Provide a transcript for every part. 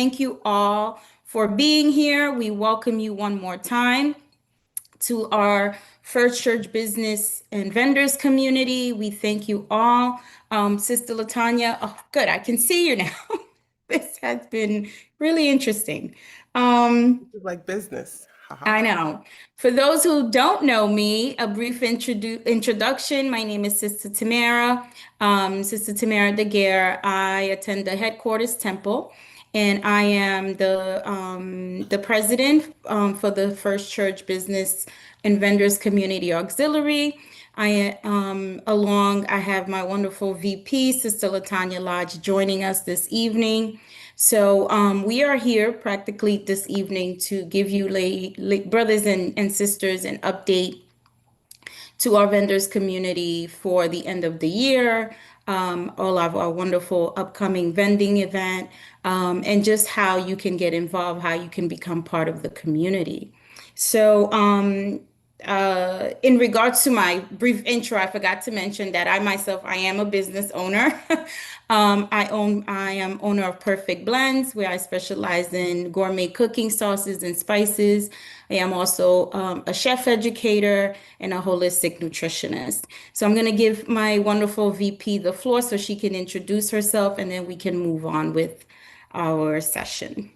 Thank you all for being here. We welcome you one more time to our First Church Business and Vendors community. We thank you all. Sister Latanya, oh, good, I can see you now. This has been really interesting. Um, Like business. I Haha. know. For those who don't know me, a brief introduction. My name is Sister Tamara, Sister Tamara Daguerre. I attend the headquarters temple, and I am the president for the First Church Business and Vendors Community Auxiliary. I have my wonderful VP, Sister Latanya Lodge, joining us this evening. So we are here practically this evening to give you brothers and sisters an update to our vendors community for the end of the year, all of our wonderful upcoming vending event, and just how you can get involved, how you can become part of the community. So, in regards to my brief intro, I forgot to mention that I am a business owner. I am owner of Perfect Blends, where I specialize in gourmet cooking sauces and spices. I am also a chef educator and a holistic nutritionist. So I'm going to give my wonderful VP the floor so she can introduce herself, and then we can move on with our session.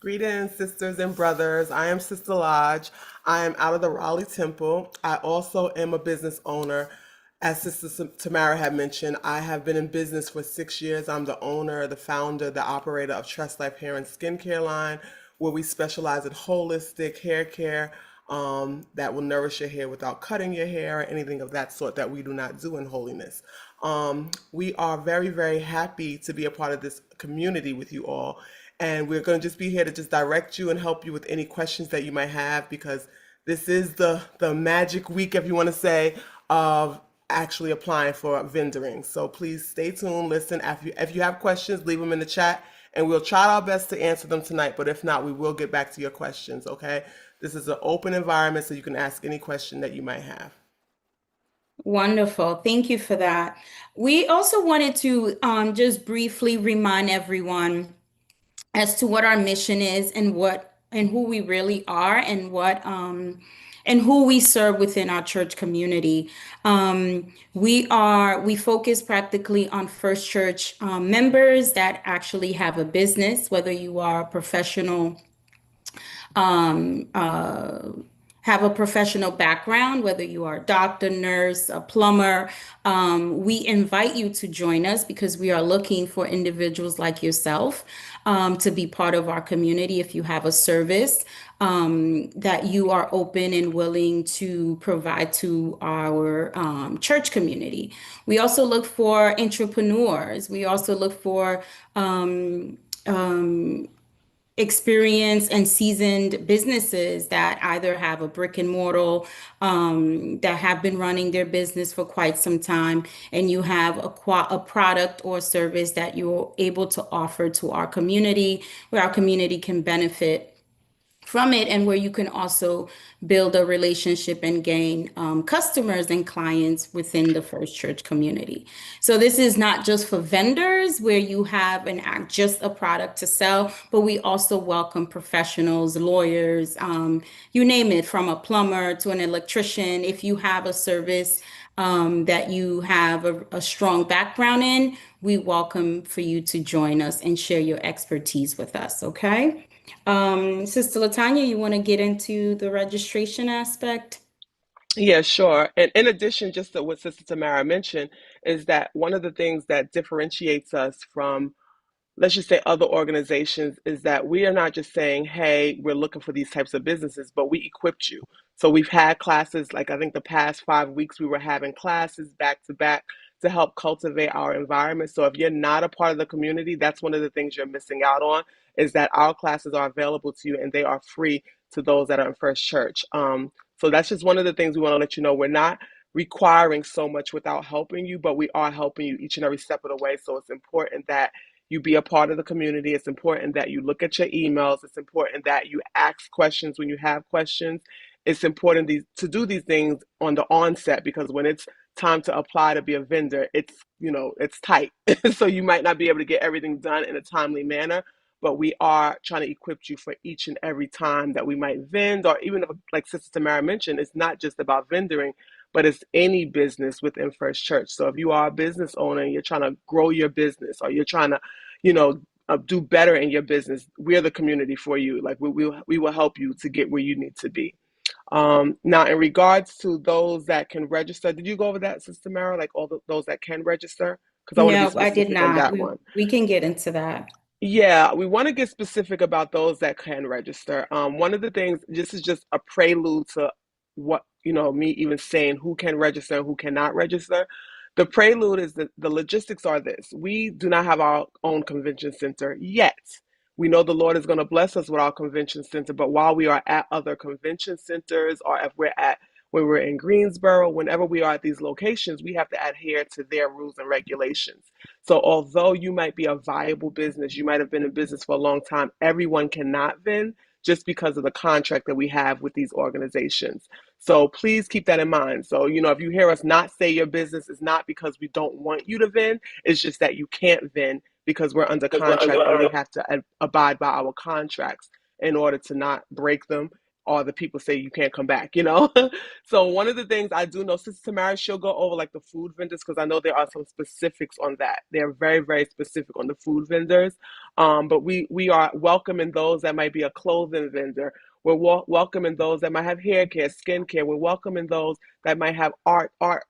Greetings, sisters and brothers. I am Sister Lodge. I am out of the Raleigh Temple. I also am a business owner. As Sister Tamara had mentioned, I have been in business for 6 years. I'm the owner, the founder, the operator of Trust Life Hair and Skincare line, where we specialize in holistic hair care that will nourish your hair without cutting your hair or anything of that sort that we do not do in holiness. We are very, very happy to be a part of this community with you all. And we're going to just be here to just direct you and help you with any questions that you might have because this is the magic week, if you want to say, of actually applying for vendoring. So please stay tuned, listen. If you have questions, leave them in the chat and we'll try our best to answer them tonight. But if not, we will get back to your questions, okay? This is an open environment so you can ask any question that you might have. Wonderful. Thank you for that. We also wanted to just briefly remind everyone as to what our mission is and what and who we really are and who we serve within our church community. We focus practically on First Church members that actually have a business, whether you are a professional um, uh, have a professional background, whether you are a doctor, nurse, a plumber, we invite you to join us because we are looking for individuals like yourself to be part of our community. If you have a service that you are open and willing to provide to our church community, we also look for entrepreneurs. We also look for experienced and seasoned businesses that either have a brick and mortar that have been running their business for quite some time, and you have a product or service that you're able to offer to our community, where our community can benefit from it, and where you can also build a relationship and gain customers and clients within the First Church community. So this is not just for vendors where you have just a product to sell, but we also welcome professionals, lawyers, you name it, from a plumber to an electrician. If you have a service that you have a strong background in, we welcome for you to join us and share your expertise with us, okay? Sister Latanya, you want to get into the registration aspect? Yeah, sure. And in addition, just to what Sister Tamara mentioned, is that one of the things that differentiates us from, let's just say, other organizations is that we are not just saying, hey, we're looking for these types of businesses, but we equipped you. So we've had classes, like I think the past 5 weeks, we were having classes back to back to help cultivate our environment. So if you're not a part of the community, that's one of the things you're missing out on, is that our classes are available to you and they are free to those that are in First Church. So that's just one of the things we want to let you know. We're not requiring so much without helping you, but we are helping you each and every step of the way. So it's important that you be a part of the community. It's important that you look at your emails. It's important that you ask questions when you have questions. It's important to do these things on the onset because when it's time to apply to be a vendor, it's tight. So you might not be able to get everything done in a timely manner, but we are trying to equip you for each and every time that we might vend, or even if, like Sister Tamara mentioned, it's not just about vendoring, but it's any business within First Church. So if you are a business owner and you're trying to grow your business, or you're trying to, you know, do better in your business, we're the community for you. Like we will help you to get where you need to be. Now, in regards to those that can register, did you go over that, Sister Mara? Like those that can register? Because I want to be No, I did specific on not. that We one. we can get into that. Yeah, we want to get specific about those that can register. One of the things, this is just a prelude to what, me even saying who can register and who cannot register. The prelude is that the logistics are this. We do not have our own convention center yet. We know the Lord is going to bless us with our convention center, but while we are at other convention centers, or if when we're in Greensboro, whenever we are at these locations, we have to adhere to their rules and regulations. So although you might be a viable business, you might have been in business for a long time, everyone cannot vend just because of the contract that we have with these organizations. So please keep that in mind. So, if you hear us not say your business is not because we don't want you to vend, it's just that you can't vend because we're under contract and we have to abide by our contracts in order to not break them, or the people say you can't come back. So one of the things I do know, Sister Tamara, she'll go over like the food vendors, because I know there are some specifics on that. They're very, very specific on the food vendors. But we are welcoming those that might be a clothing vendor. We're welcoming those that might have hair care, skin care. We're welcoming those that might have art. I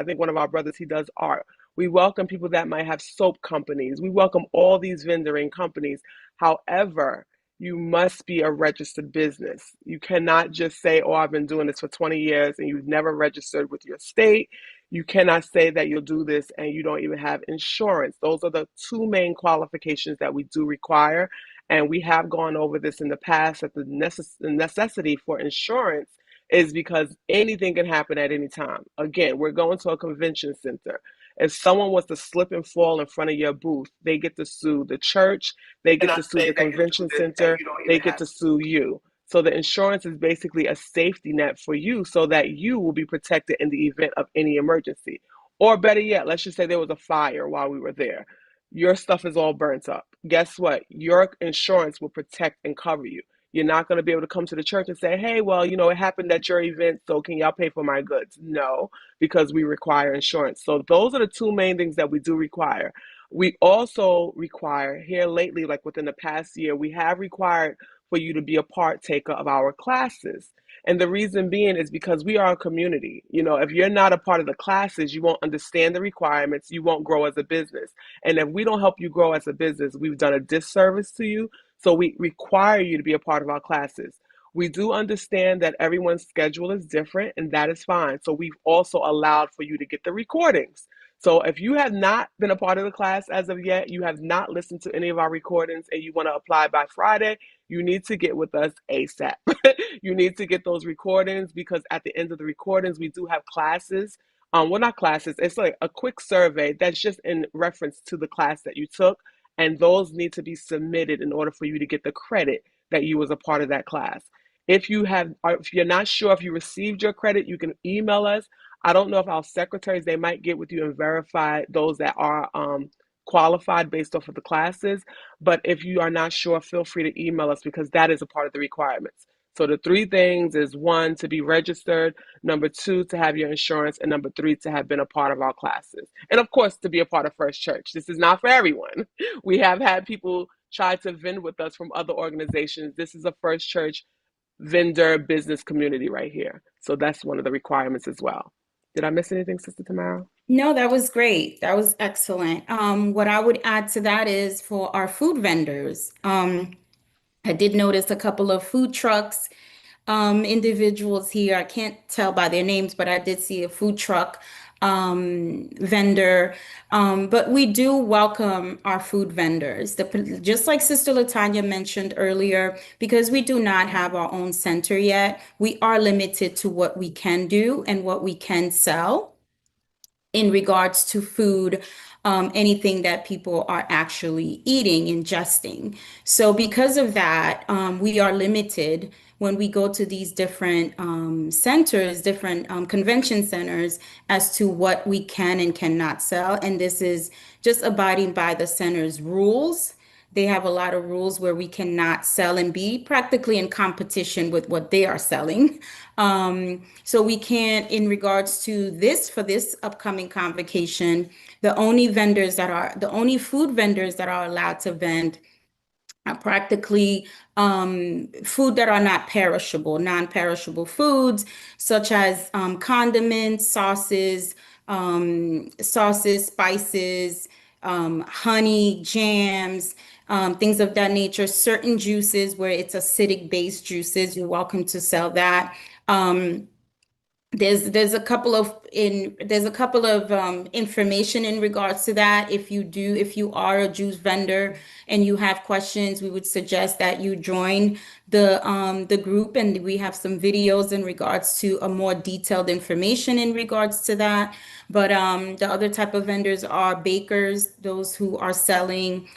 think one of our brothers, he does art. We welcome people that might have soap companies. We welcome all these vendoring companies. However, you must be a registered business. You cannot just say, oh, I've been doing this for 20 years and you've never registered with your state. You cannot say that you'll do this and you don't even have insurance. Those are the two main qualifications that we do require. And we have gone over this in the past, that the necessity for insurance is because anything can happen at any time. Again, we're going to a convention center. If someone was to slip and fall in front of your booth, they get to sue the church, they get to sue the convention center, they get to sue you. So the insurance is basically a safety net for you so that you will be protected in the event of any emergency. Or better yet, let's just say there was a fire while we were there. Your stuff is all burnt up. Guess what? Your insurance will protect and cover you. You're not going to be able to come to the church and say, hey, well, it happened at your event, so can y'all pay for my goods? No, because we require insurance. So those are the two main things that we do require. We also require here lately, like within the past year, we have required for you to be a partaker of our classes. And the reason being is because we are a community. If you're not a part of the classes, you won't understand the requirements, you won't grow as a business. And if we don't help you grow as a business, we've done a disservice to you. So we require you to be a part of our classes. We do understand that everyone's schedule is different, and that is fine. So we've also allowed for you to get the recordings. So if you have not been a part of the class as of yet, you have not listened to any of our recordings, and you want to apply by Friday, you need to get with us ASAP. You need to get those recordings, because at the end of the recordings, we do have classes. Well, not classes, it's like a quick survey that's just in reference to the class that you took. And those need to be submitted in order for you to get the credit that you was a part of that class. If you're not sure if you received your credit, you can email us. I don't know if our secretaries, they might get with you and verify those that are qualified based off of the classes. But if you are not sure, feel free to email us, because that is a part of the requirements. So the three things is: one, to be registered; number two, to have your insurance; and number three, to have been a part of our classes. And of course, to be a part of First Church. This is not for everyone. We have had people try to vend with us from other organizations. This is a First Church vendor business community right here. So that's one of the requirements as well. Did I miss anything, Sister Tamara? No, that was great. That was excellent. What I would add to that is for our food vendors. I did notice a couple of food trucks, individuals here. I can't tell by their names, but I did see a food truck vendor. But we do welcome our food vendors. Just like Sister Latanya mentioned earlier, because we do not have our own center yet, we are limited to what we can do and what we can sell in regards to food, anything that people are actually eating, ingesting. So, because of that, we are limited when we go to these different centers, different convention centers, as to what we can and cannot sell. And this is just abiding by the center's rules they have a lot of rules where we cannot sell and be practically in competition with what they are selling. So we can't, in regards to this, for this upcoming convocation, the only food vendors that are allowed to vend are practically food that are not perishable, non-perishable foods, such as condiments, sauces, spices, honey, jams, things of that nature. Certain juices where it's acidic based juices, you're welcome to sell that. Um, there's a couple of information in regards to that. If you are a juice vendor and you have questions, we would suggest that you join the group, and we have some videos in regards to a more detailed information in regards to that. But the other type of vendors are bakers, those who are selling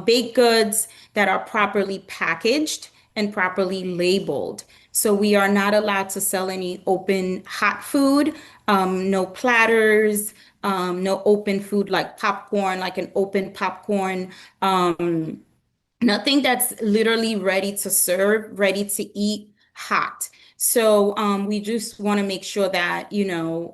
baked goods that are properly packaged and properly labeled. So we are not allowed to sell any open hot food, no platters, no open food like popcorn, like an open popcorn. Nothing that's literally ready to serve, ready to eat hot. So we just want to make sure that, you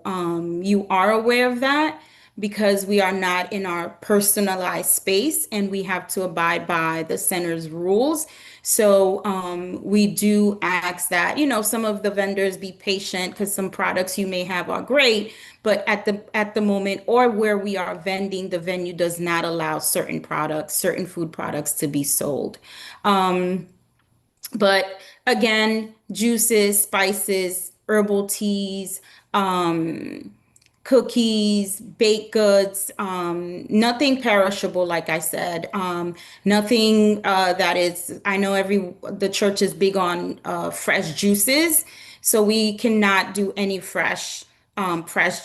are aware of that, because we are not in our personalized space and we have to abide by the center's rules. So we do ask that, some of the vendors be patient, because some products you may have are great, but at the moment, or where we are vending, the venue does not allow certain food products to be sold. But again, juices, spices, herbal teas, cookies, baked goods, nothing perishable, like I said, nothing that is, I know the church is big on fresh juices, so we cannot do any fresh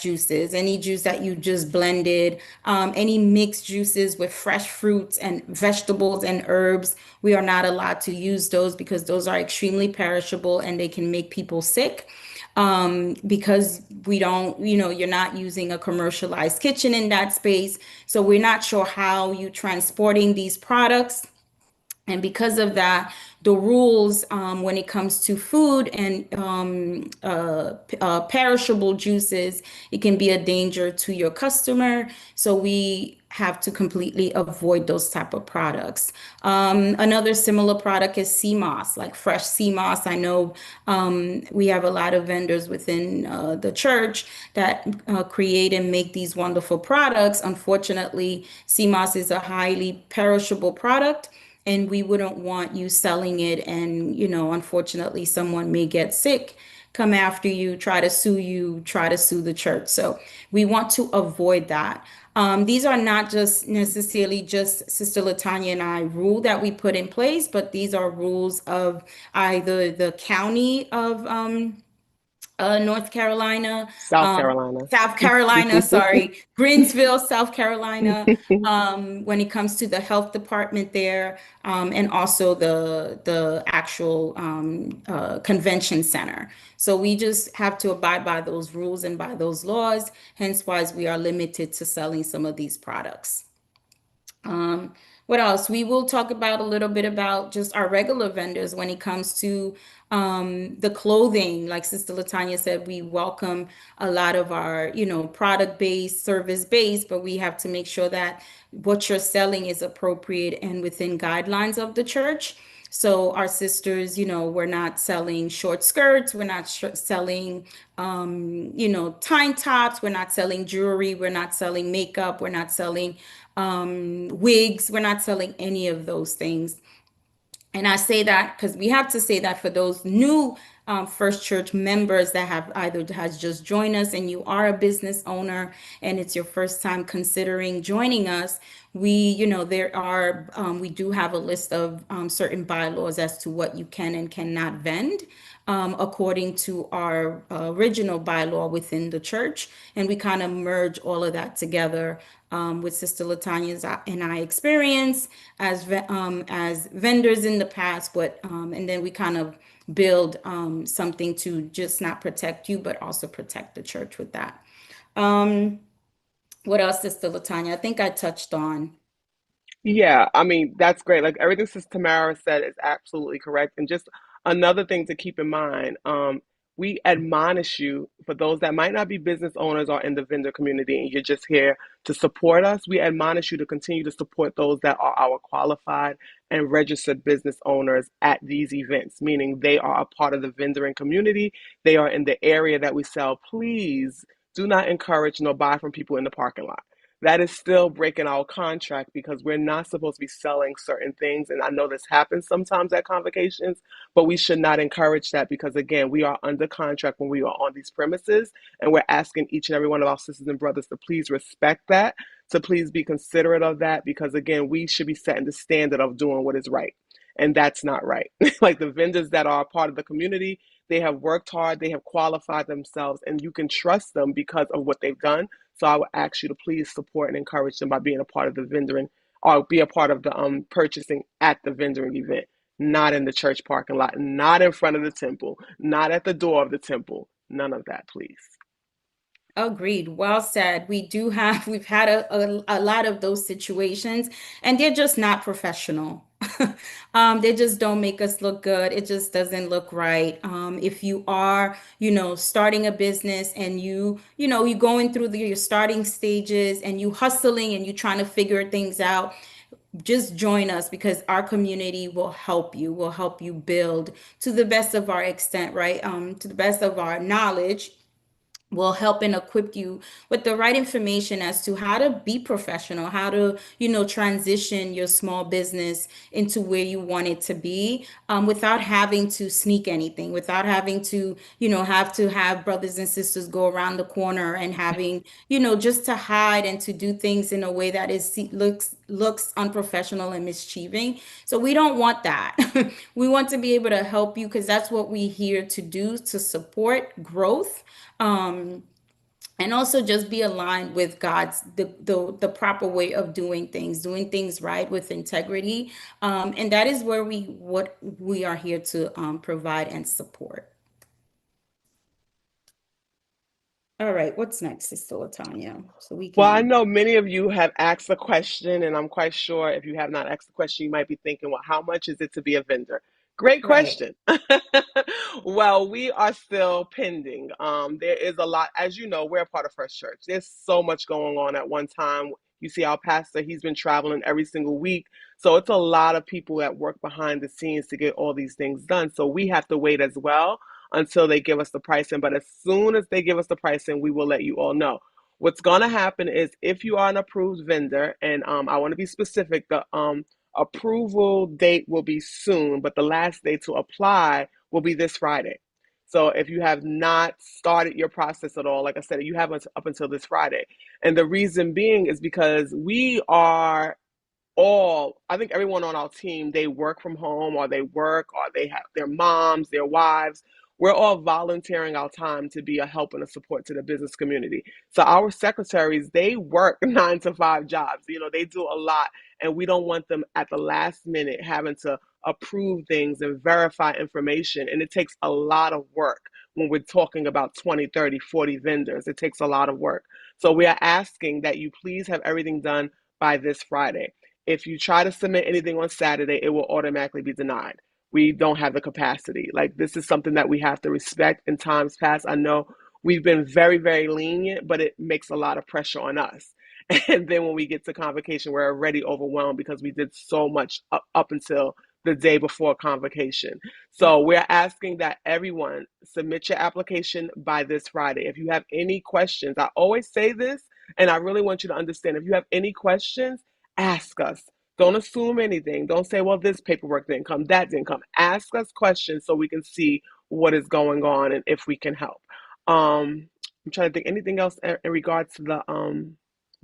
juices, any juice that you just blended, any mixed juices with fresh fruits and vegetables and herbs. We are not allowed to use those because those are extremely perishable and they can make people sick. Because we don't, you're not using a commercialized kitchen in that space. So we're not sure how you transporting these products. And because of that, the rules when it comes to food and perishable juices, it can be a danger to your customer. So we have to completely avoid those type of products. Another similar product is sea moss, like fresh sea moss. I know we have a lot of vendors within the church that create and make these wonderful products. Unfortunately, sea moss is a highly perishable product, and we wouldn't want you selling it, and unfortunately someone may get sick, come after you, try to sue the church. So we want to avoid that. These are not just necessarily just Sister Latanya and I rule that we put in place, but these are rules of either the county of North Carolina, South Carolina. South Carolina, sorry, Greensville, South Carolina, when it comes to the health department there, and also the actual convention center. So we just have to abide by those rules and by those laws, hence why we are limited to selling some of these products. Um, what else? We will talk about a little bit about just our regular vendors when it comes to the clothing. Like Sister Latanya said, we welcome a lot of our, product based, service based, but we have to make sure that what you're selling is appropriate and within guidelines of the church. So our sisters, we're not selling short skirts, we're not selling, tank tops, we're not selling jewelry, we're not selling makeup, we're not selling wigs, we're not selling any of those things. And I say that because we have to say that for those new First Church members that have either has just joined us and you are a business owner and it's your first time considering joining us, we do have a list of certain bylaws as to what you can and cannot vend according to our original bylaw within the church. And we kind of merge all of that together with Sister Latanya's and I experience as vendors in the past, but and then we kind of build something to just not protect you, but also protect the church with that. Um, what else, Sister Latanya? I think I touched on. Yeah, I mean, that's great. Like everything Sister Tamara said is absolutely correct. And just another thing to keep in mind, we admonish you for those that might not be business owners or in the vendor community and you're just here to support us. We admonish you to continue to support those that are our qualified and registered business owners at these events, meaning they are a part of the vendoring community. They are in the area that we sell. Please do not encourage nor buy from people in the parking lot. That is still breaking our contract because we're not supposed to be selling certain things. And I know this happens sometimes at convocations, but we should not encourage that because, again, we are under contract when we are on these premises. And we're asking each and every one of our sisters and brothers to please respect that, to please be considerate of that, because, again, we should be setting the standard of doing what is right. And that's not right. Like the vendors that are a part of the community, they have worked hard, they have qualified themselves, and you can trust them because of what they've done. So I would ask you to please support and encourage them by being a part of the vendoring or be a part of the purchasing at the vendoring event, not in the church parking lot, not in front of the temple, not at the door of the temple. None of that, please. Agreed. Well said. We've had a lot of those situations, and they're just not professional. They just don't make us look good. It just doesn't look right. If you are, starting a business and you're going through your starting stages and you hustling and you trying to figure things out, just join us because our community will help you build to the best of our extent, right? To the best of our knowledge will help and equip you with the right information as to how to be professional, how to, transition your small business into where you want it to be, without having to sneak anything, without having to, have brothers and sisters go around the corner and having, just to hide and to do things in a way that looks unprofessional and mischieving. So we don't want that. We want to be able to help you because that's what we're here to do, to support growth, and also just be aligned with God's the proper way of doing things right with integrity, and that is where what we are here to provide and support. All right, what's next, Sister Latanya? So we Well, I can. know many of you have asked a question, and I'm quite sure if you have not asked the question, you might be thinking, well, how much is it to be a vendor? Great Right. question. Well, we are still pending. There is a lot, as you know, we're a part of First Church. There's so much going on at one time. You see our pastor, he's been traveling every single week. So it's a lot of people that work behind the scenes to get all these things done. So we have to wait as well until they give us the pricing. But as soon as they give us the pricing, we will let you all know. What's going to happen is if you are an approved vendor, and I want to be specific, the approval date will be soon, but the last day to apply will be this Friday. So if you have not started your process at all, like I said, you have up until this Friday. And the reason being is because we are all, I think everyone on our team, they work from home or they work or they have their moms, their wives. We're all volunteering our time to be a help and a support to the business community. So our secretaries, they work 9 to 5 jobs. They do a lot, and we don't want them at the last minute having to approve things and verify information. And it takes a lot of work when we're talking about 20, 30, 40 vendors. It takes a lot of work. So we are asking that you please have everything done by this Friday. If you try to submit anything on Saturday, it will automatically be denied. We don't have the capacity. Like, this is something that we have to respect in times past. I know we've been very, very lenient, but it makes a lot of pressure on us. And then when we get to convocation, we're already overwhelmed because we did so much up until the day before convocation. So we're asking that everyone submit your application by this Friday. If you have any questions, I always say this, and I really want you to understand, if you have any questions, ask us. Don't assume anything. Don't say, well, this paperwork didn't come, that didn't come. Ask us questions so we can see what is going on and if we can help. I'm trying to think anything else in regards to the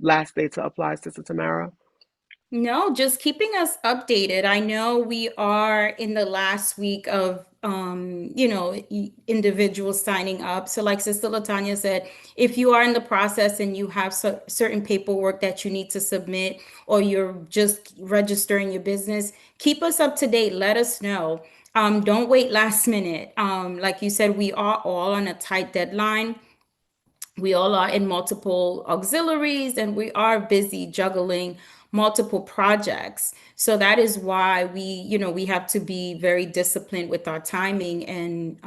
last day to apply, Sister Tamara. No, just keeping us updated. I know we are in the last week of individuals signing up. So like Sister Latanya said, if you are in the process and you have certain paperwork that you need to submit or you're just registering your business, keep us up to date. Let us know. Don't wait last minute. Like you said, we are all on a tight deadline. We all are in multiple auxiliaries and we are busy juggling multiple projects. So that is why we have to be very disciplined with our timing and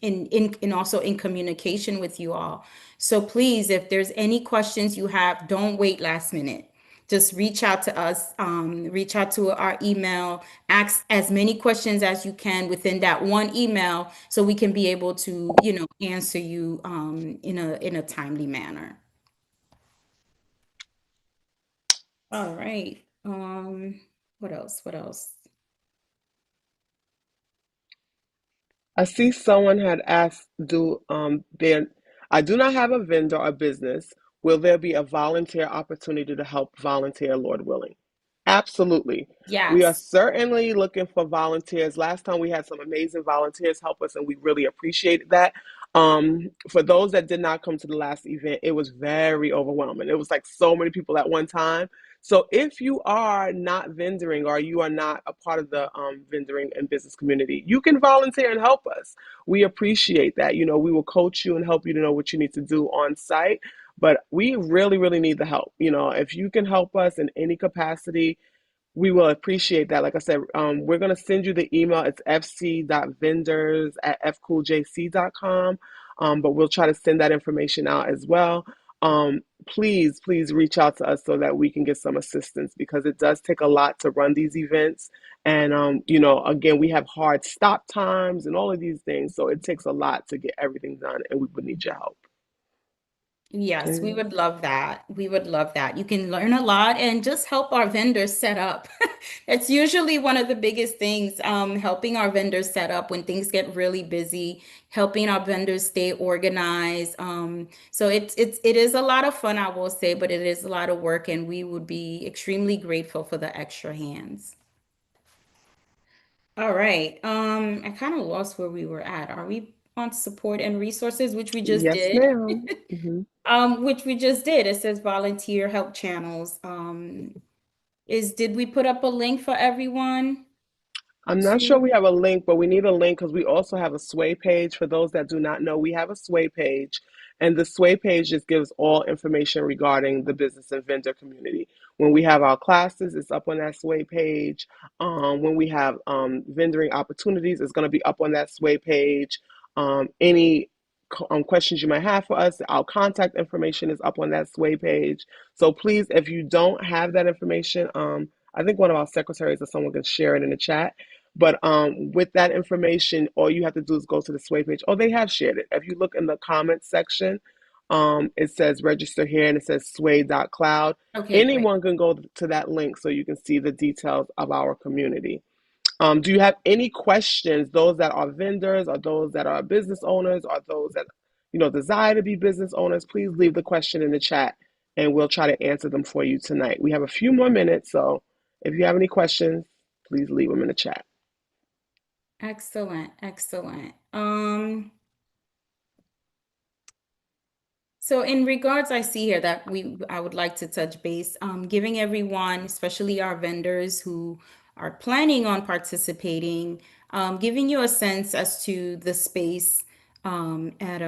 in also in communication with you all. So please, if there's any questions you have, don't wait last minute. Just reach out to us, reach out to our email, ask as many questions as you can within that one email so we can be able to, answer you in a timely manner. All right. What else? What else? I see someone had asked, do there I do not have a vendor or business. Will there be a volunteer opportunity to help volunteer, Lord willing? Absolutely. We are Yes. certainly looking for volunteers. Last time we had some amazing volunteers help us, and we really appreciated that. For those that did not come to the last event, it was very overwhelming. It was like so many people at one time. So if you are not vendoring or you are not a part of the vendoring and business community, you can volunteer and help us. We appreciate that. We will coach you and help you to know what you need to do on site. But we really, really need the help. If you can help us in any capacity, we will appreciate that. Like I said, we're going to send you the email. It's fc.vendors@fcooljc.com. But we'll try to send that information out as well. Please, please reach out to us so that we can get some assistance because it does take a lot to run these events. And, again, we have hard stop times and all of these things. So it takes a lot to get everything done, and we would need your help. Yes, we Okay. would love that. We would love that. You can learn a lot and just help our vendors set up. It's usually one of the biggest things, helping our vendors set up when things get really busy, helping our vendors stay organized. So it is a lot of fun, I will say, but it is a lot of work, and we would be extremely grateful for the extra hands. All right. I kind of lost where we were at. Are we on support and resources, which we just Yes, did? ma'am. Which we just did. It says volunteer help channels. Did we put up a link for everyone I'm not sure to? we have a link, but we need a link because we also have a Sway page. For those that do not know, we have a Sway page, and the Sway page just gives all information regarding the business and vendor community. When we have our classes, it's up on that Sway page. When we have vendoring opportunities, it's going to be up on that Sway page. Any questions you might have for us, our contact information is up on that Sway page. So please, if you don't have that information, I think one of our secretaries or someone can share it in the chat, but with that information, all you have to do is go to the Sway page. Oh, they have shared it. If you look in the comments section, it says register here and it says sway.cloud. Okay, great. Anyone can go to that link so you can see the details of our community. Do you have any questions, those that are vendors or those that are business owners or those that, desire to be business owners? Please leave the question in the chat and we'll try to answer them for you tonight. We have a few more minutes, so if you have any questions, please leave them in the chat. Excellent, excellent. So in regards, I see here that I would like to touch base, giving everyone, especially our vendors who are planning on participating, giving you a sense as to the space at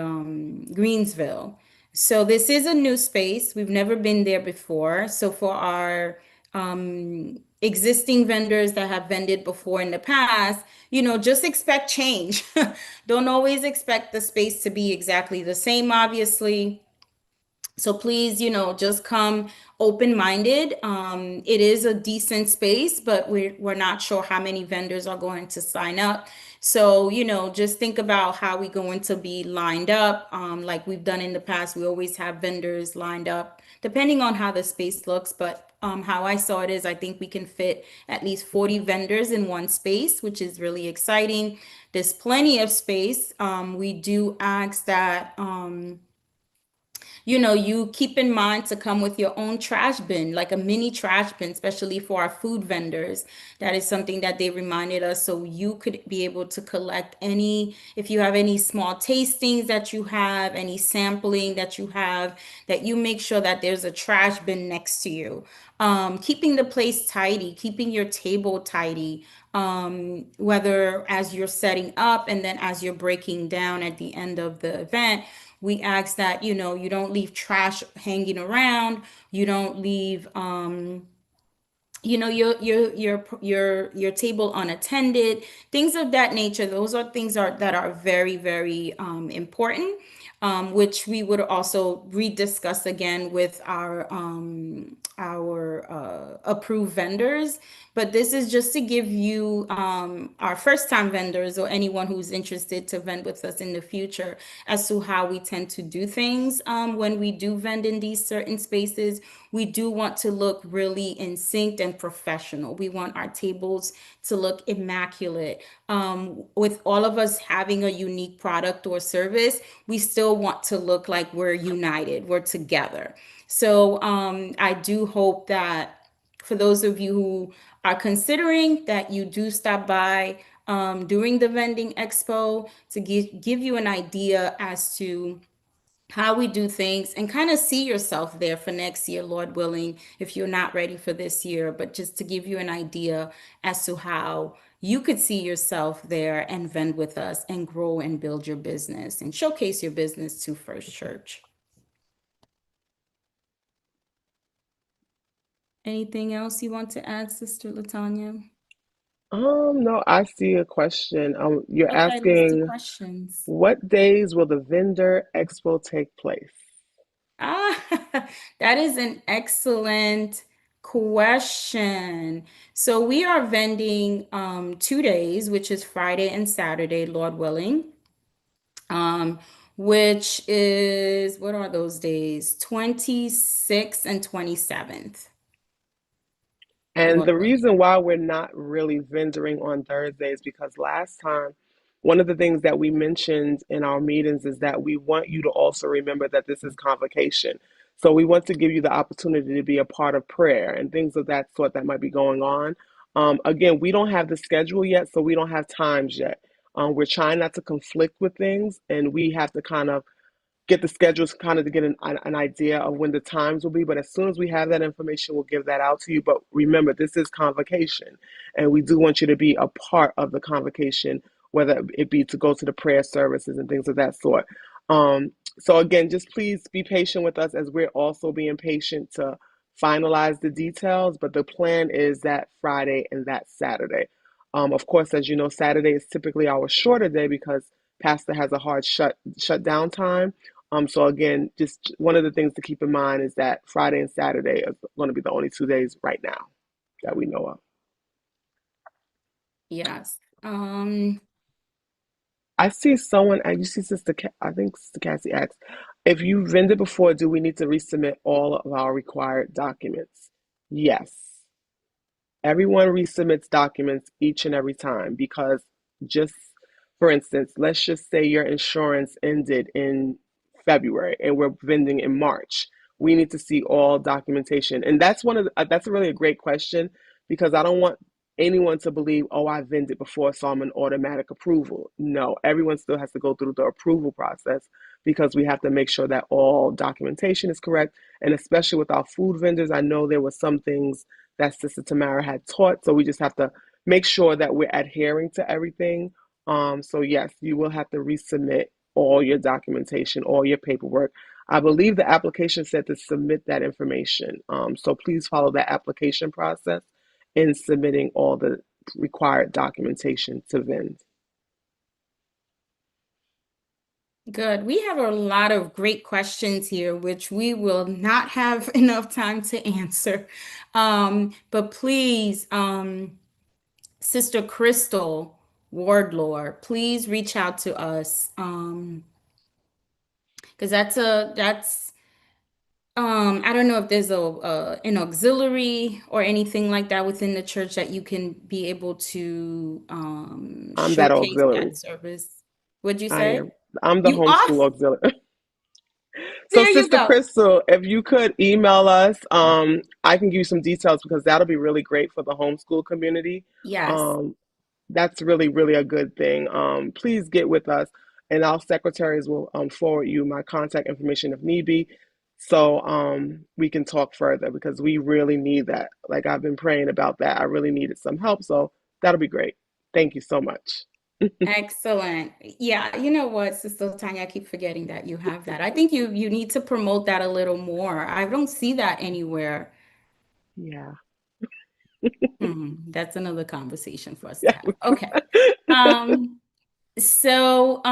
Greensville. So this is a new space. We've never been there before. So for our existing vendors that have vended before in the past, just expect change. Don't always expect the space to be exactly the same, obviously. So please, just come open-minded. It is a decent space, but we're not sure how many vendors are going to sign up. So, just think about how we're going to be lined up. Like we've done in the past, we always have vendors lined up, depending on how the space looks. But how I saw it is, I think we can fit at least 40 vendors in one space, which is really exciting. There's plenty of space. We do ask that. You keep in mind to come with your own trash bin, like a mini trash bin, especially for our food vendors. That is something that they reminded us. So you could be able to collect if you have any small tastings that you have, any sampling that you have, that you make sure that there's a trash bin next to you. Keeping the place tidy, keeping your table tidy, whether as you're setting up and then as you're breaking down at the end of the event, we ask that you don't leave trash hanging around. You don't leave your table unattended, things of that nature. Those are things that are very, very important, which we would also rediscuss again with our approved vendors. But this is just to give you our first time vendors or anyone who's interested to vend with us in the future as to how we tend to do things when we do vend in these certain spaces. We do want to look really in sync and professional. We want our tables to look immaculate. With all of us having a unique product or service, we still want to look like we're united, we're together. So I do hope that for those of you who are considering, that you do stop by during the vending expo to give you an idea as to how we do things and kind of see yourself there for next year, Lord willing, if you're not ready for this year, but just to give you an idea as to how you could see yourself there and vend with us and grow and build your business and showcase your business to First Church. Anything else you want to add, Sister Latanya? No, I see a question. You're Okay, let's do asking questions. what days will the vendor expo take place? Ah, that is an excellent question. So we are vending 2 days, which is Friday and Saturday, Lord willing. Um, which is what are those days? 26th and 27th, And Lord the willing. reason why we're not really vendoring on Thursdays because last time, one of the things that we mentioned in our meetings is that we want you to also remember that this is convocation. So we want to give you the opportunity to be a part of prayer and things of that sort that might be going on. Again, we don't have the schedule yet, so we don't have times yet. We're trying not to conflict with things, and we have to kind of get the schedules kind of to get an idea of when the times will be. But as soon as we have that information, we'll give that out to you. But remember, this is convocation, and we do want you to be a part of the convocation, whether it be to go to the prayer services and things of that sort. So again, just please be patient with us as we're also being patient to finalize the details. But the plan is that Friday and that Saturday. Of course, as you know, Saturday is typically our shorter day because Pastor has a hard shutdown time. So again, just one of the things to keep in mind is that Friday and Saturday are going to be the only 2 days right now that we know of. Yes. I see someone, you see I think Sister Cassie asked, if you vended before, do we need to resubmit all of our required documents? Yes. Everyone resubmits documents each and every time because just for instance, let's just say your insurance ended in February and we're vending in March. We need to see all documentation. And that's that's really a great question because I don't want anyone to believe, oh, I vended before, so I'm an automatic approval. No, everyone still has to go through the approval process because we have to make sure that all documentation is correct. And especially with our food vendors, I know there were some things that Sister Tamara had taught. So we just have to make sure that we're adhering to everything. So yes, you will have to resubmit all your documentation, all your paperwork. I believe the application said to submit that information. So please follow that application process in submitting all the required documentation to VIN. Good. We have a lot of great questions here, which we will not have enough time to answer. But please, Sister Crystal Wardlaw, please reach out to us. Because I don't know if there's an auxiliary or anything like that within the church that you can be able to I'm that showcase that auxiliary. service. Would you I say? am. I'm the You are? homeschool auxiliary. So, There you Sister go. Crystal, if you could email us, I can give you some details because that'll be really great for the homeschool community. Yes. Um, that's really, really a good thing. Please get with us, and our secretaries will forward you my contact information if need be, so we can talk further because we really need that. Like I've been praying about that. I really needed some help, so that'll be great. Thank you so much. Excellent. Yeah, you know what, Sister Tanya, I keep forgetting that you have that. I think you need to promote that a little more. I don't see that anywhere. Yeah. That's another conversation for us to Yeah. have. Okay. Um, So,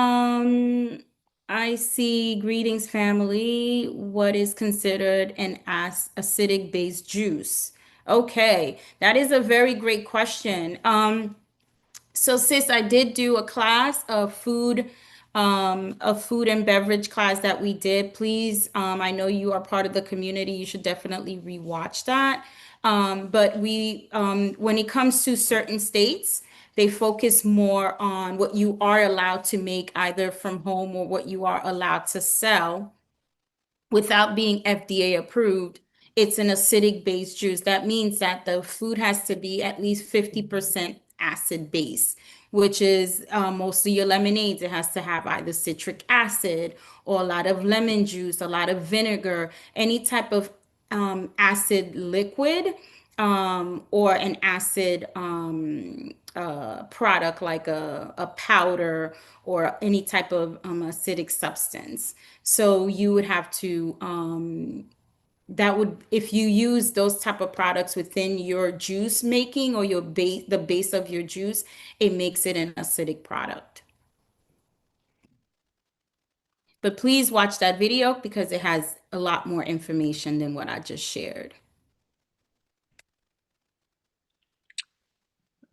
I see greetings, family. What is considered an acidic-based juice? Okay, that is a very great question. So sis, I did do a class of food, a food and beverage class that we did. Please, I know you are part of the community. You should definitely rewatch that. But when it comes to certain states, they focus more on what you are allowed to make either from home or what you are allowed to sell without being FDA approved. It's an acidic based juice. That means that the food has to be at least 50% acid base, which is most of your lemonades. It has to have either citric acid or a lot of lemon juice, a lot of vinegar, any type of acid liquid or an acid product like a powder or any type of acidic substance. So you would have to that would if you use those type of products within your juice making or your base the base of your juice, it makes it an acidic product. But please watch that video because it has a lot more information than what I just shared.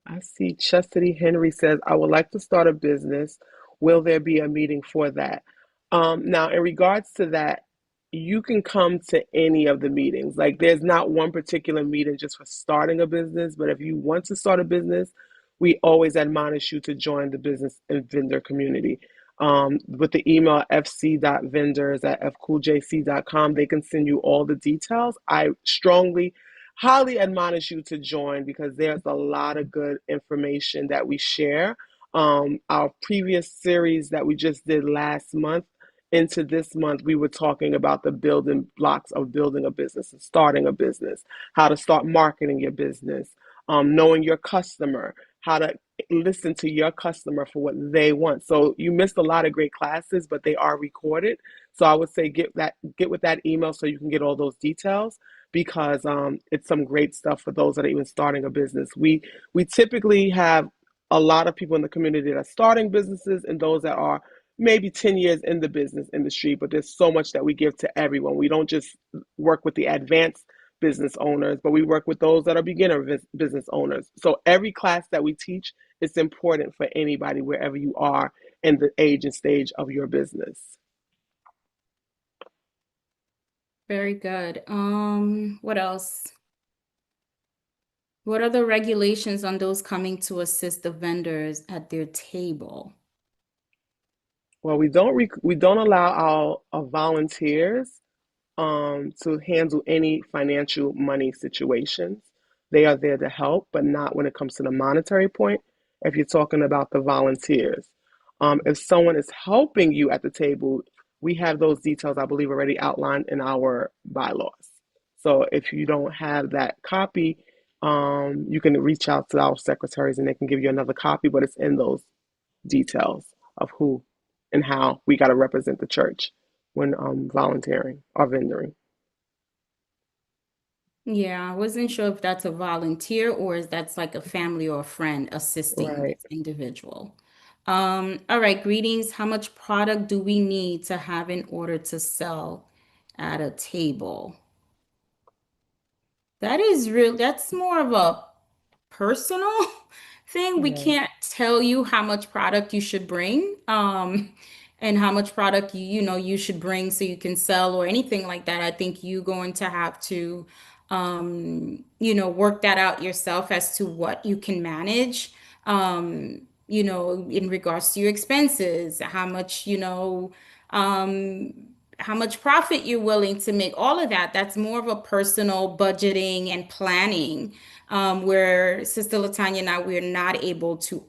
I see Chastity Henry says, I would like to start a business. Will there be a meeting for that? Now, in regards to that, you can come to any of the meetings. Like, there's not one particular meeting just for starting a business, but if you want to start a business, we always admonish you to join the business and vendor community. With the email fc.vendors@fcooljc.com, they can send you all the details. I strongly highly admonish you to join because there's a lot of good information that we share. Our previous series that we just did last month into this month, we were talking about the building blocks of building a business and starting a business, how to start marketing your business, knowing your customer, how to listen to your customer for what they want. So you missed a lot of great classes, but they are recorded. So I would say get with that email so you can get all those details because it's some great stuff for those that are even starting a business. We typically have a lot of people in the community that are starting businesses and those that are maybe 10 years in the business industry, but there's so much that we give to everyone. We don't just work with the advanced business owners, but we work with those that are beginner business owners. So every class that we teach is important for anybody wherever you are in the age and stage of your business. Very good. What else? What are the regulations on those coming to assist the vendors at their table? Well, we don't allow our volunteers to handle any financial money situations. They are there to help, but not when it comes to the monetary point. If you're talking about the volunteers, if someone is helping you at the table, we have those details, I believe, already outlined in our bylaws. So if you don't have that copy, you can reach out to our secretaries and they can give you another copy, but it's in those details of who and how we got to represent the church when volunteering or vendoring. Yeah, I wasn't sure if that's a volunteer or is that's like a family or a friend assisting Right. this individual. All right, greetings. How much product do we need to have in order to sell at a table? That is real. That's more of a personal thing. We Right. can't tell you how much product you should bring, and how much product you should bring so you can sell or anything like that. I think you're going to have to, work that out yourself as to what you can manage. In regards to your expenses, how much profit you're willing to make, all of that. That's more of a personal budgeting and planning, where Sister Latanya and I, we're not able to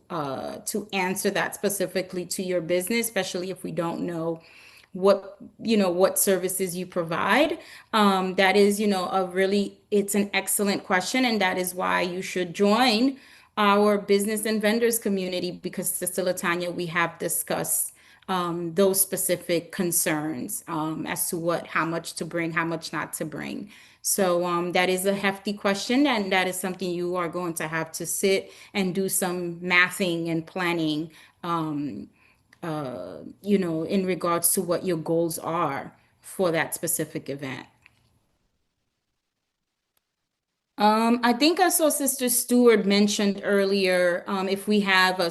answer that specifically to your business, especially if we don't know what services you provide. That is, it's an excellent question, and that is why you should join our business and vendors community because Sister Latanya, we have discussed those specific concerns as to how much to bring, how much not to bring. So that is a hefty question, and that is something you are going to have to sit and do some mathing and planning, in regards to what your goals are for that specific event. I think I saw Sister Stewart mentioned earlier, if we have a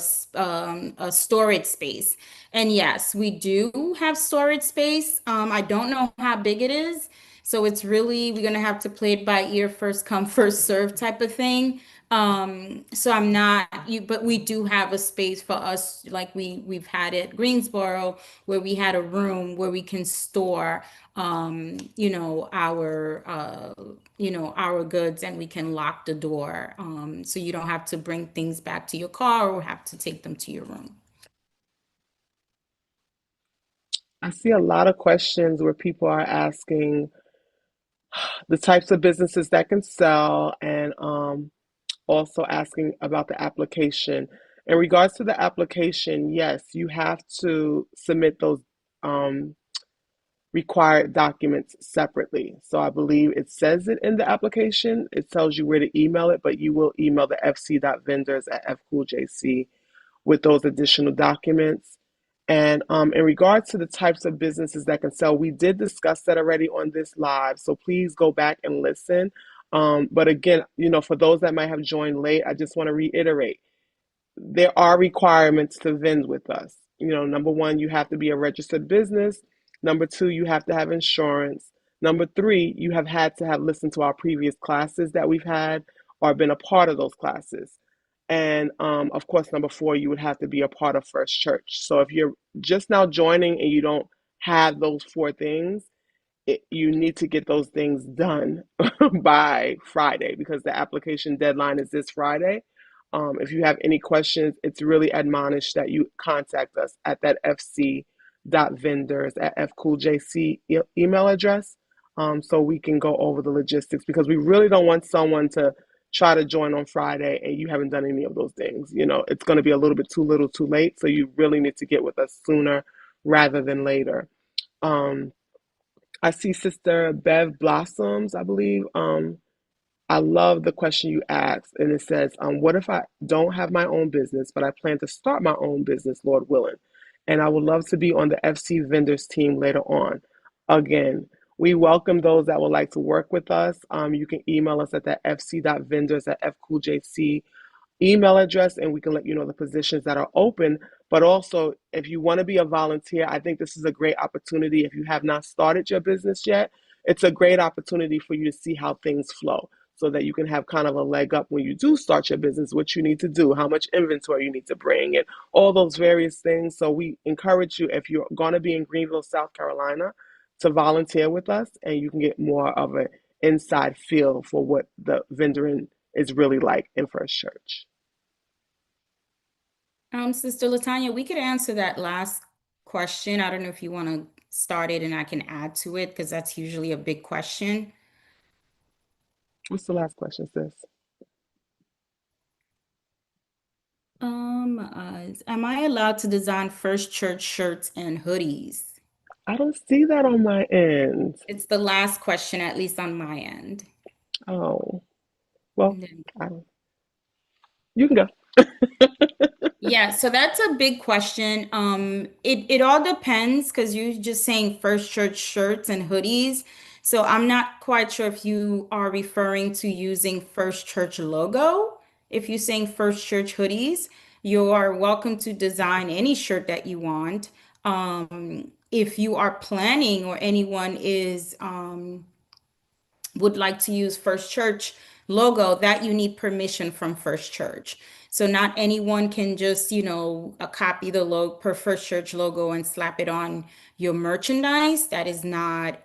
storage space. And yes, we do have storage space. I don't know how big it is. So it's really, we're gonna have to play it by ear, first come, first serve type of thing. So I'm not you, but we do have a space for us, like we've had at Greensboro, where we had a room where we can store, our goods, and we can lock the door, so you don't have to bring things back to your car or have to take them to your room. I see a lot of questions where people are asking the types of businesses that can sell and also asking about the application. In regards to the application, yes, you have to submit those um, required documents separately. So I believe it says it in the application. It tells you where to email it, but you will email the fc.vendors@fcooljc with those additional documents. And in regards to the types of businesses that can sell, we did discuss that already on this live. So please go back and listen. But again, for those that might have joined late, I just want to reiterate there are requirements to vend with us. Number one, you have to be a registered business. Number two, you have to have insurance. Number three, you have had to have listened to our previous classes that we've had or been a part of those classes. And of course, number four, you would have to be a part of First Church. So if you're just now joining and you don't have those four things, you need to get those things done by Friday because the application deadline is this Friday. If you have any questions, it's really admonished that you contact us at that fc.vendors@fcooljc email address, so we can go over the logistics because we really don't want someone to try to join on Friday and you haven't done any of those things. It's going to be a little bit too little too late. So you really need to get with us sooner rather than later. Um, I see Sister Bev Blossoms, I believe. I love the question you asked, and it says, what if I don't have my own business, but I plan to start my own business, Lord willing, and I would love to be on the FC vendors team later on. Again, we welcome those that would like to work with us. You can email us at that fc.vendors@fcooljc email address and we can let you know the positions that are open. But also, if you want to be a volunteer, I think this is a great opportunity. If you have not started your business yet, it's a great opportunity for you to see how things flow so that you can have kind of a leg up when you do start your business, what you need to do, how much inventory you need to bring, and all those various things. So we encourage you, if you're going to be in Greenville, South Carolina, to volunteer with us and you can get more of an inside feel for what the vendoring is really like in First Church. Sister Latanya, we could answer that last question. I don't know if you want to start it and I can add to it because that's usually a big question. What's the last question, sis? Am I allowed to design First Church shirts and hoodies? I don't see that on my end. It's the last question, at least on my end. Oh, well, And then I don't. You can go. yeah, so that's a big question. It all depends because you're just saying First Church shirts and hoodies. So I'm not quite sure if you are referring to using First Church logo. If you're saying First Church hoodies, you are welcome to design any shirt that you want. If you are planning or anyone is would like to use First Church logo, that you need permission from First Church. So not anyone can just, copy the logo per First Church logo and slap it on your merchandise. That is not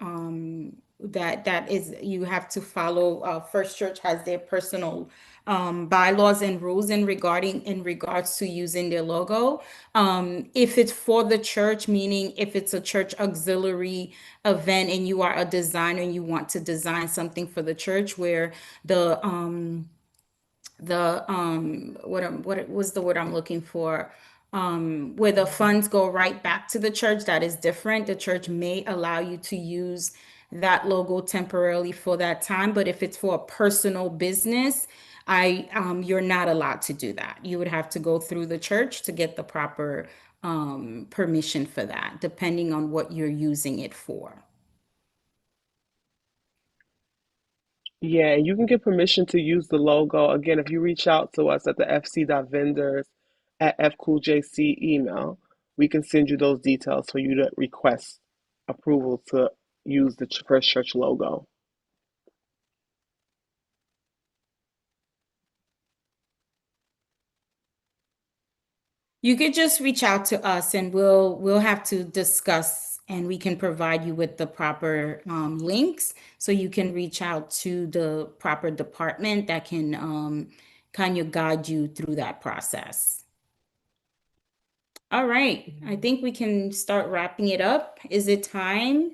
that is you have to follow. First Church has their personal bylaws and rules in regards to using their logo. If it's for the church, meaning if it's a church auxiliary event and you are a designer and you want to design something for the church where what was the word I'm looking for? Where the funds go right back to the church, that is different. The church may allow you to use that logo temporarily for that time. But if it's for a personal business, you're not allowed to do that. You would have to go through the church to get the proper permission for that, depending on what you're using it for. Yeah, and you can get permission to use the logo. Again, if you reach out to us at the fc.vendors at fcooljc email, we can send you those details for you to request approval to use the First Church logo. You could just reach out to us and we'll have to discuss and we can provide you with the proper links so you can reach out to the proper department that can kind of guide you through that process. All right, I Mhm. think we can start wrapping it up. Is it time?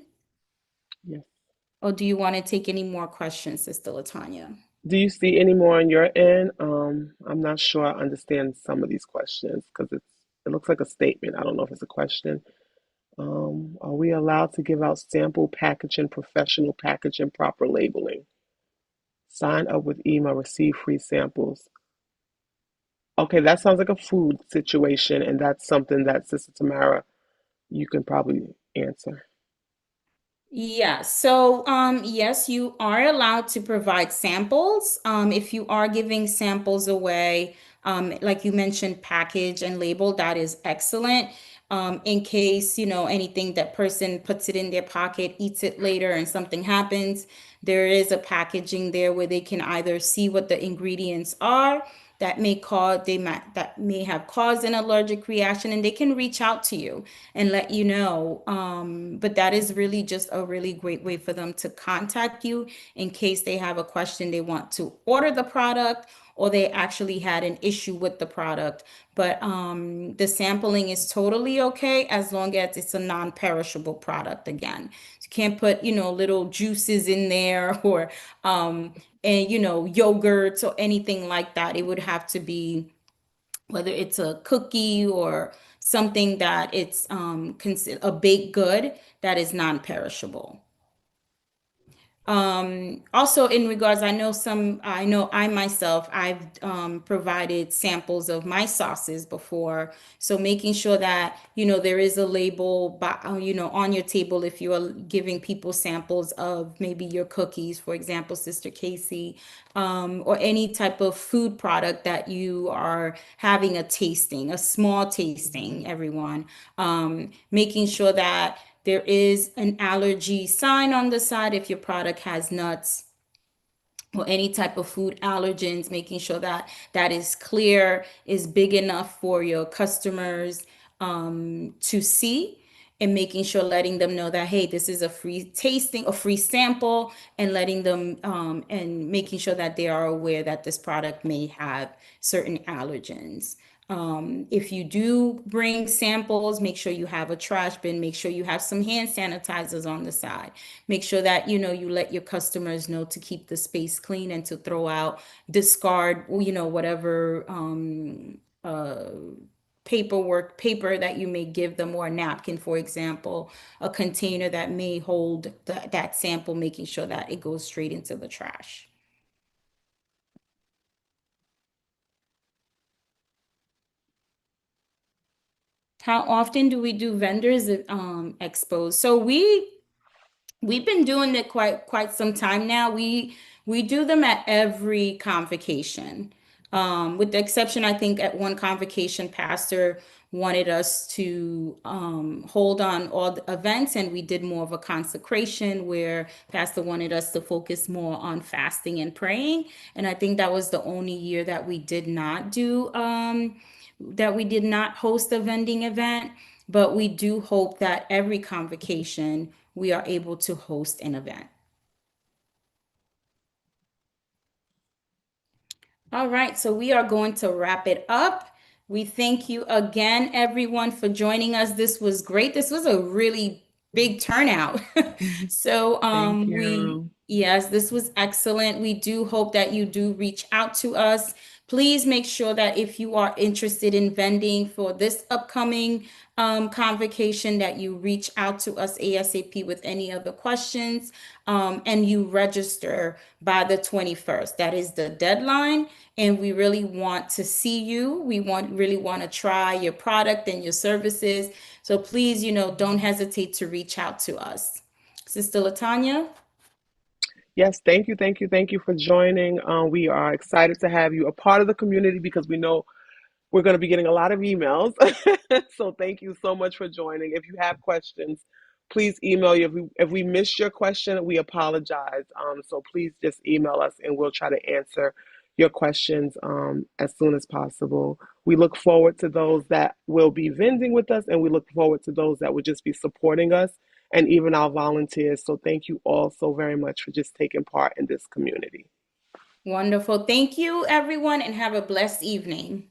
Yes. Or do you want to take any more questions, Sister Latanya? Do you see any more on your end? I'm not sure I understand some of these questions because it looks like a statement. I don't know if it's a question. Are we allowed to give out sample packaging, professional packaging, proper labeling? Sign up with email, receive free samples. Okay, that sounds like a food situation, and that's something that Sister Tamara, you can probably answer. Yeah, so yes, you are allowed to provide samples. If you are giving samples away, like you mentioned, package and label, that is excellent. In case, anything that person puts it in their pocket, eats it later, and something happens, there is a packaging there where they can either see what the ingredients are that may have caused an allergic reaction, and they can reach out to you and let you know. But that is really just a really great way for them to contact you in case they have a question, they want to order the product, or they actually had an issue with the product. But the sampling is totally okay as long as it's a non-perishable product again. You can't put, little juices in there or and yogurts or anything like that. It would have to be whether it's a cookie or something that it's a baked good that is non-perishable. Also in regards, I know I myself, I've provided samples of my sauces before. So making sure that, there is a label, on your table if you are giving people samples of maybe your cookies, for example, Sister Casey, or any type of food product that you are having a tasting, a small tasting, everyone. Making sure that there is an allergy sign on the side if your product has nuts or any type of food allergens, making sure that that is clear, is big enough for your customers to see, and making sure letting them know that, hey, this is a free tasting, a free sample, and letting them and making sure that they are aware that this product may have certain allergens. If you do bring samples, make sure you have a trash bin, make sure you have some hand sanitizers on the side. Make sure that, you let your customers know to keep the space clean and to throw out, discard, whatever paper that you may give them, or a napkin, for example, a container that may hold that sample, making sure that it goes straight into the trash. How often do we do vendors expos? So we've been doing it quite some time now. We do them at every convocation. With the exception, I think at one convocation, Pastor wanted us to hold on all the events, and we did more of a consecration where Pastor wanted us to focus more on fasting and praying. And I think that was the only year that we did not host a vending event. But we do hope that every convocation we are able to host an event. All right, so we are going to wrap it up. We thank you again, everyone, for joining us. This was great. This was a really big turnout. Mhm. So, Thank you. yes, this was excellent. We do hope that you do reach out to us. Please make sure that if you are interested in vending for this upcoming convocation, that you reach out to us ASAP with any other questions, and you register by the 21st. That is the deadline, and we really want to see you. We really want to try your product and your services. So please, don't hesitate to reach out to us. Sister Latanya? Yes, thank you, thank you, thank you for joining. We are excited to have you a part of the community because we know we're going to be getting a lot of emails. So thank you so much for joining. If you have questions, please email you. If we missed your question, we apologize. So please just email us and we'll try to answer your questions as soon as possible. We look forward to those that will be vending with us, and we look forward to those that would just be supporting us and even our volunteers. So thank you all so very much for just taking part in this community. Wonderful. Thank you, everyone, and have a blessed evening.